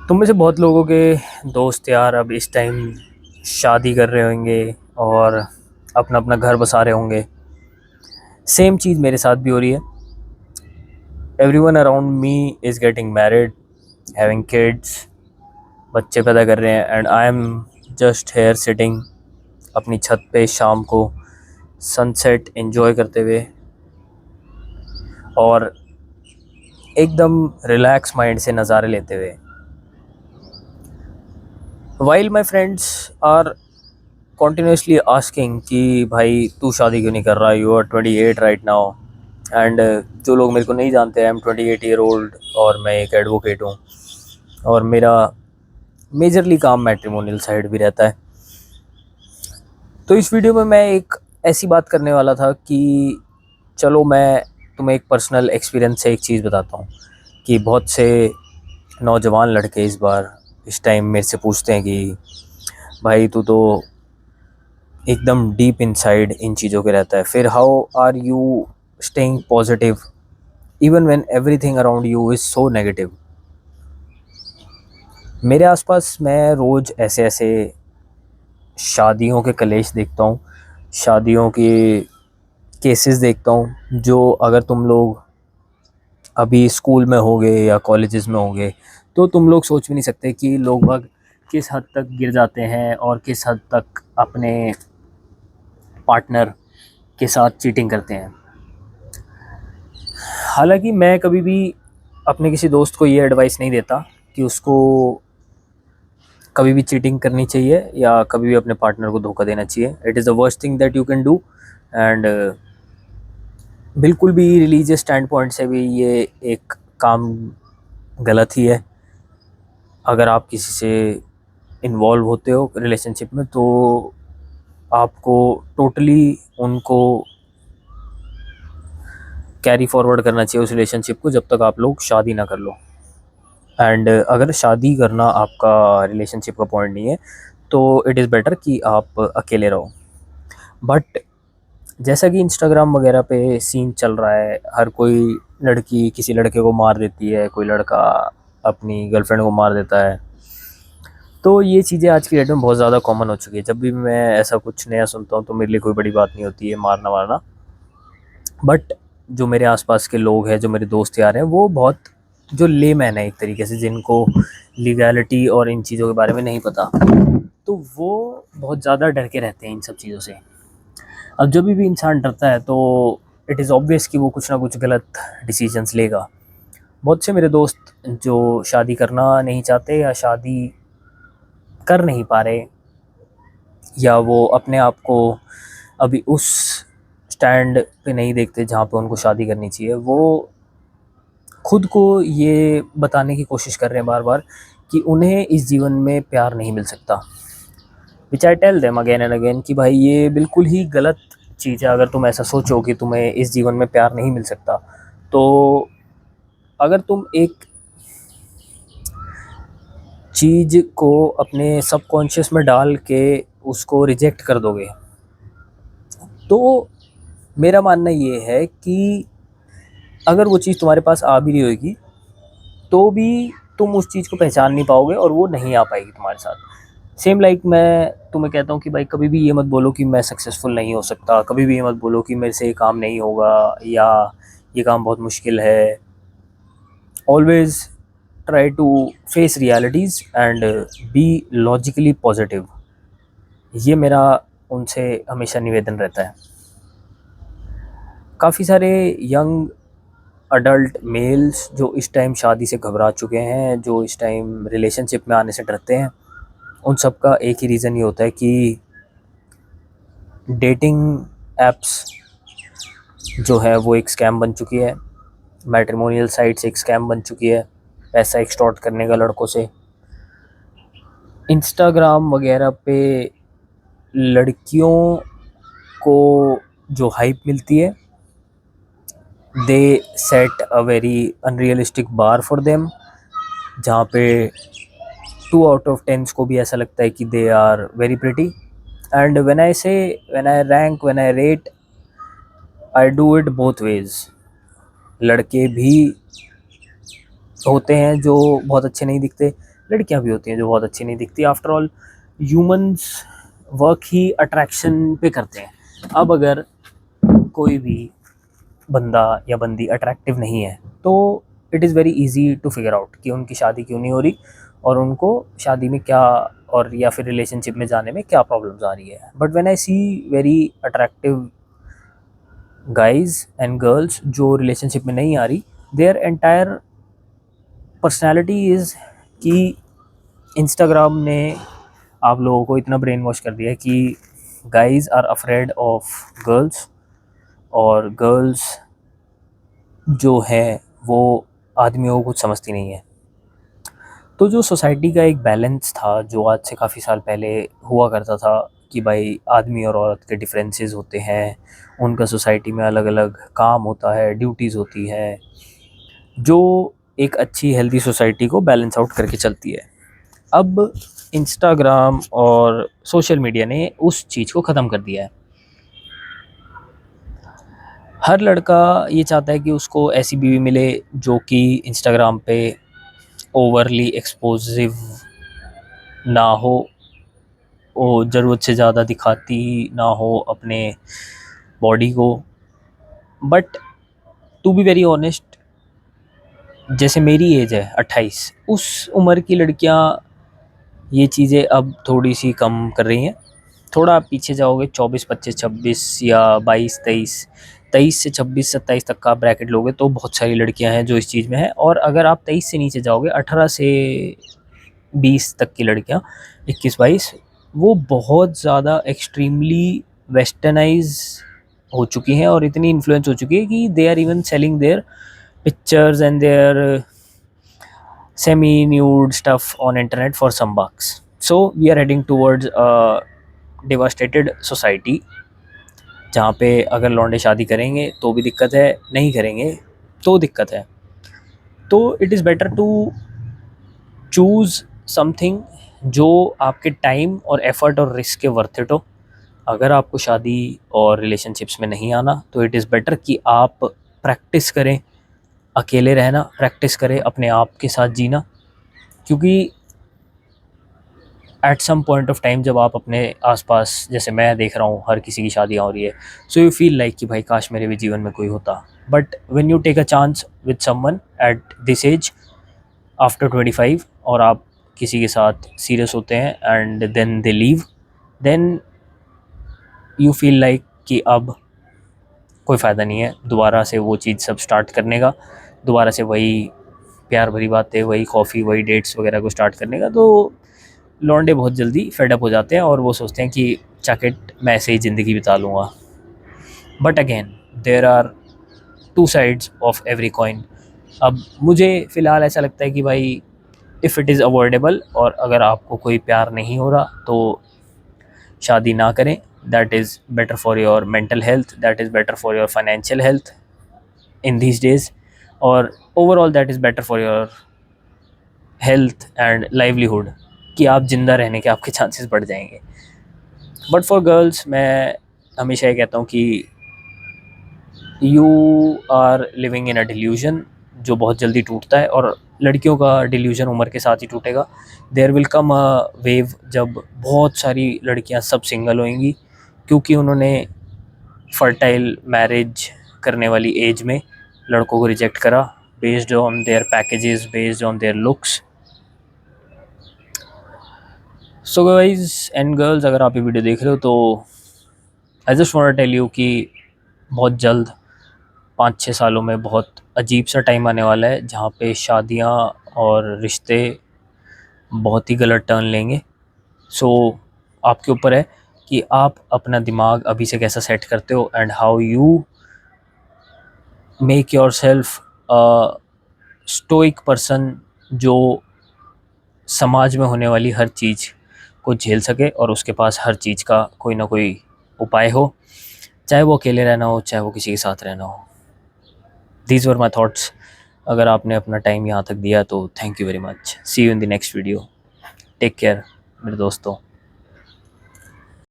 तुम में से बहुत लोगों के दोस्त यार अब इस टाइम शादी कर रहे होंगे और अपना अपना घर बसा रहे होंगे। सेम चीज़ मेरे साथ भी हो रही है। Everyone around me is getting married, having kids, बच्चे पैदा कर रहे हैं and I am just here sitting अपनी छत पे शाम को सनसेट एंजॉय करते हुए और एकदम रिलैक्स माइंड से नज़ारे लेते हुए। While my friends are continuously asking कि भाई तू शादी क्यों नहीं कर रहा, you are 28 right now. And जो लोग मेरे को नहीं जानते, आई एम 28 ईयर ओल्ड और मैं एक एडवोकेट हूँ और मेरा मेजरली काम मैट्रिमोनियल साइड भी रहता है। तो इस वीडियो में मैं एक ऐसी बात करने वाला था कि चलो मैं तुम्हें एक पर्सनल एक्सपीरियंस से एक चीज़ बताता हूँ कि बहुत से नौजवान लड़के इस टाइम मेरे से पूछते हैं कि भाई तू तो एकदम डीप इनसाइड इन चीज़ों के रहता है, फिर how are you staying positive even when everything around you is so negative. मेरे आसपास मैं रोज़ ऐसे ऐसे शादियों के कलेश देखता हूँ, शादियों के केसेस देखता हूँ, जो अगर तुम लोग अभी स्कूल में होगे या कॉलेजेस में होगे तो तुम लोग सोच भी नहीं सकते कि लोग बाग किस हद तक गिर जाते हैं और किस हद तक अपने पार्टनर के साथ चीटिंग करते हैं। हालांकि मैं कभी भी अपने किसी दोस्त को ये एडवाइस नहीं देता कि उसको कभी भी चीटिंग करनी चाहिए या कभी भी अपने पार्टनर को धोखा देना चाहिए। It is the worst thing that you can do. And बिल्कुल भी रिलीजियस स्टैंड पॉइंट से भी ये एक काम गलत ही है। अगर आप किसी से इन्वॉल्व होते हो रिलेशनशिप में तो आपको टोटली उनको कैरी फॉरवर्ड करना चाहिए उस रिलेशनशिप को, जब तक आप लोग शादी ना कर लो। एंड अगर शादी करना आपका रिलेशनशिप का पॉइंट नहीं है तो इट इज़ बेटर कि आप अकेले रहो। बट जैसा कि इंस्टाग्राम वगैरह पे सीन चल रहा है, हर कोई लड़की किसी लड़के को मार देती है, कोई लड़का अपनी गर्लफ्रेंड को मार देता है। तो ये चीज़ें आज की डेट में बहुत ज़्यादा कॉमन हो चुकी है। जब भी मैं ऐसा कुछ नया सुनता हूँ तो मेरे लिए कोई बड़ी बात नहीं होती है मारना वारना। बट जो मेरे आसपास के लोग हैं, जो मेरे दोस्त यार हैं, वो बहुत जो लेमैन है एक तरीके से, जिनको लीगैलिटी और इन चीज़ों के बारे में नहीं पता, तो वो बहुत ज़्यादा डर के रहते हैं इन सब चीज़ों से। अब जब भी इंसान डरता है तो इट इज़ ऑब्वियस कि वो कुछ ना कुछ गलत डिसीजंस लेगा। बहुत से मेरे दोस्त जो शादी करना नहीं चाहते या शादी कर नहीं पा रहे, या वो अपने आप को अभी उस स्टैंड पे नहीं देखते जहाँ पे उनको शादी करनी चाहिए, वो खुद को ये बताने की कोशिश कर रहे हैं बार बार कि उन्हें इस जीवन में प्यार नहीं मिल सकता। Which I tell them again and again कि भाई ये बिल्कुल ही गलत चीज़ है। अगर तुम ऐसा सोचो कि तुम्हें इस जीवन में प्यार नहीं मिल सकता, तो अगर तुम एक चीज़ को अपने सबकॉन्शियस में डाल के उसको रिजेक्ट कर दोगे, तो मेरा मानना ये है कि अगर वो चीज़ तुम्हारे पास आ भी रही होगी तो भी तुम उस चीज़ को पहचान नहीं पाओगे और वो नहीं आ पाएगी तुम्हारे साथ। सेम लाइक मैं तुम्हें कहता हूँ कि भाई कभी भी ये मत बोलो कि मैं सक्सेसफुल नहीं हो सकता, कभी भी ये मत बोलो कि मेरे से ये काम नहीं होगा या ये काम बहुत मुश्किल है। Always try to face realities and be logically positive. ये मेरा उनसे हमेशा निवेदन रहता है। काफ़ी सारे यंग अडल्ट मेल्स जो इस टाइम शादी से घबरा चुके हैं, जो इस टाइम रिलेशनशिप में आने से डरते हैं, उन सब का एक ही रीज़न ये होता है कि डेटिंग एप्स जो है वो एक स्कैम बन चुकी है। मैट्रिमोनियल साइट्स एक स्कैम बन चुकी है पैसा एक्सटॉर्ट करने का लड़कों से। इंस्टाग्राम वगैरह पे लड़कियों को जो हाइप मिलती है, they set a very unrealistic bar for them, जहाँ पे 2 आउट ऑफ 10 को भी ऐसा लगता है कि they are very pretty. And when I rank, when I rate, I do it both ways. लड़के भी होते हैं जो बहुत अच्छे नहीं दिखते, लड़कियां भी होती हैं जो बहुत अच्छी नहीं दिखती। आफ्टर ऑल ह्यूमंस वर्क ही अट्रैक्शन पे करते हैं। अब अगर कोई भी बंदा या बंदी अट्रैक्टिव नहीं है तो it is very easy to figure out कि उनकी शादी क्यों नहीं हो रही और उनको शादी में क्या और या फिर रिलेशनशिप में जाने में क्या प्रॉब्लम्स आ रही है। But when I see very attractive guys and girls जो रिलेशनशिप में नहीं आ रही, देयर एंटायर पर्सनैलिटी इज़ कि इंस्टाग्राम ने आप लोगों को इतना ब्रेन वॉश कर दिया है कि guys are afraid of girls और गर्ल्स जो है वो आदमियों को कुछ समझती नहीं है। तो जो सोसाइटी का एक बैलेंस था जो आज से काफ़ी साल पहले हुआ करता था कि भाई आदमी और औरत के डिफरेंसेस होते हैं, उनका सोसाइटी में अलग अलग काम होता है, ड्यूटीज़ होती है, जो एक अच्छी हेल्दी सोसाइटी को बैलेंस आउट करके चलती है। अब इंस्टाग्राम और सोशल मीडिया ने उस चीज़ को ख़त्म कर दिया है। हर लड़का ये चाहता है कि उसको ऐसी बीवी मिले जो कि इंस्टाग्राम पे ओवरली एक्सपोजिव ना हो, वो ज़रूरत से ज़्यादा दिखाती ना हो अपने बॉडी को। But to be very honest, जैसे मेरी एज है 28, उस उम्र की लड़कियां ये चीज़ें अब थोड़ी सी कम कर रही हैं। थोड़ा आप पीछे जाओगे 24, 25, 26 या 22, 23, 23 से 26, 27 तक का ब्रैकेट लोगे तो बहुत सारी लड़कियां हैं जो इस चीज़ में हैं। और अगर आप 23 से नीचे जाओगे, 18 से 20 तक की लड़कियां, 21, 22, वो बहुत ज़्यादा एक्सट्रीमली वेस्टर्नाइज हो चुकी हैं और इतनी इन्फ्लुएंस हो चुकी है कि they are even selling their pictures and their semi nude stuff on internet for some bucks. So we are heading towards a devastated society जहाँ पे अगर लौंडे शादी करेंगे तो भी दिक्कत है, नहीं करेंगे तो दिक्कत है। तो it is better to choose something जो आपके टाइम और एफर्ट और रिस्क के वर्थ इट हो। अगर आपको शादी और रिलेशनशिप्स में नहीं आना तो इट इज़ बेटर कि आप प्रैक्टिस करें अकेले रहना, प्रैक्टिस करें अपने आप के साथ जीना। क्योंकि at some point of time जब आप अपने आसपास, जैसे मैं देख रहा हूँ हर किसी की शादियाँ हो रही है, सो यू फील लाइक कि भाई काश मेरे भी जीवन में कोई होता। But when you take a chance with someone at this age after 25 और आप किसी के साथ सीरियस होते हैं and then they leave, then you feel like कि अब कोई फ़ायदा नहीं है दोबारा से वो चीज़ सब स्टार्ट करने का, दोबारा से वही प्यार भरी बातें, वही कॉफ़ी, वही डेट्स वगैरह को स्टार्ट करने का। तो लौंडे बहुत जल्दी फेड अप हो जाते हैं और वो सोचते हैं कि चाकेट मैं ऐसे ही ज़िंदगी बिता लूँगा। But again there are two sides of every coin. अब मुझे फ़िलहाल ऐसा लगता है कि भाई इफ़ इट इज़ अवॉइडेबल और अगर आपको कोई प्यार नहीं हो रहा तो शादी ना करें। That is better for your mental health, that is better for your financial health in these days, और overall that is better for your health and livelihood कि आप ज़िंदा रहने के आपके चांसेस बढ़ जाएंगे। बट फॉर गर्ल्स मैं हमेशा ये कहता हूँ कि you are living in a delusion जो बहुत जल्दी टूटता है, और लड़कियों का डिल्यूजन उम्र के साथ ही टूटेगा। There will come a wave जब बहुत सारी लड़कियां सब सिंगल होंगी क्योंकि उन्होंने फर्टाइल मैरिज करने वाली एज में लड़कों को रिजेक्ट करा based on their packages, based on their looks. So guys and girls, अगर आप ये वीडियो देख रहे हो तो I just want to tell you कि बहुत जल्द 5-6 सालों में बहुत अजीब सा टाइम आने वाला है जहाँ पे शादियाँ और रिश्ते बहुत ही गलत टर्न लेंगे। सो आपके ऊपर है कि आप अपना दिमाग अभी से कैसा सेट करते हो and how you make your self a stoic person जो समाज में होने वाली हर चीज़ को झेल सके और उसके पास हर चीज़ का कोई ना कोई उपाय हो, चाहे वो अकेले रहना हो चाहे वो किसी के साथ रहना हो। These were my thoughts. अगर आपने अपना टाइम यहाँ तक दिया तो thank you very much. See you in the next video. Take care मेरे दोस्तों।